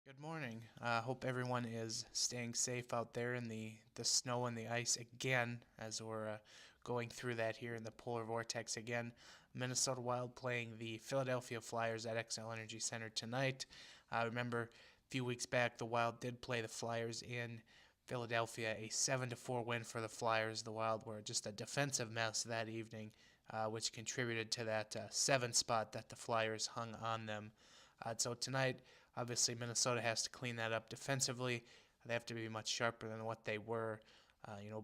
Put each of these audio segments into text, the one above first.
Good morning. Hope everyone is staying safe out there in the snow and the ice again as we're going through that here in the polar vortex again. Minnesota Wild playing the Philadelphia Flyers at XL Energy Center tonight. Remember, a few weeks back, the Wild did play the Flyers in Philadelphia, a 7-4 win for the Flyers. The Wild were just a defensive mess that evening, which contributed to that 7 spot that the Flyers hung on them. So tonight, obviously, Minnesota has to clean that up defensively. They have to be much sharper than what they were,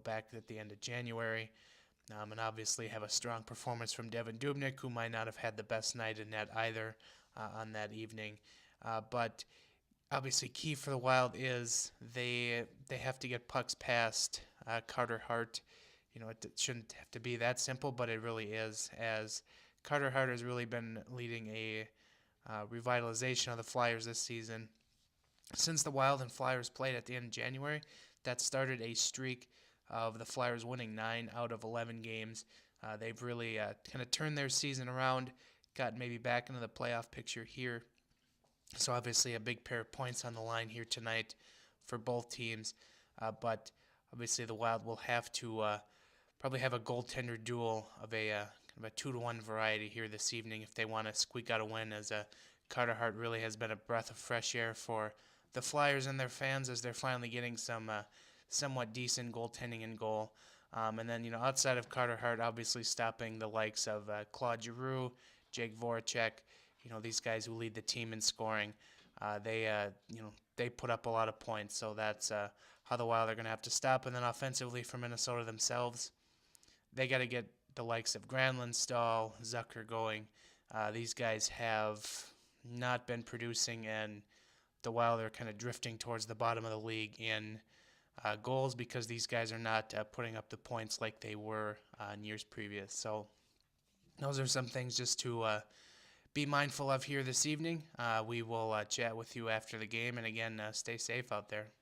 back at the end of January. And obviously have a strong performance from Devin Dubnyk, who might not have had the best night in net either on that evening. But obviously, key for the Wild is they have to get pucks past Carter Hart. It shouldn't have to be that simple, but it really is, as Carter Hart has really been leading a revitalization of the Flyers this season. Since the Wild and Flyers played at the end of January, that started a streak of the Flyers winning 9 out of 11 games. They've really kind of turned their season around, got maybe back into the playoff picture here. So obviously a big pair of points on the line here tonight for both teams. But obviously the Wild will have to probably have a goaltender duel of a kind of a 2-to-1 variety here this evening if they want to squeak out a win, as Carter Hart really has been a breath of fresh air for the Flyers and their fans as they're finally getting some somewhat decent goaltending in goal. And then, outside of Carter Hart, obviously stopping the likes of Claude Giroux, Jake Voracek, these guys who lead the team in scoring. They put up a lot of points, so that's how the Wild are going to have to stop. And then offensively for Minnesota themselves, they got to get the likes of Granlund, Stahl, Zucker going. These guys have not been producing, and the Wild are kind of drifting towards the bottom of the league in goals because these guys are not putting up the points like they were in years previous. So those are some things just to be mindful of here this evening. We will chat with you after the game, and again, stay safe out there.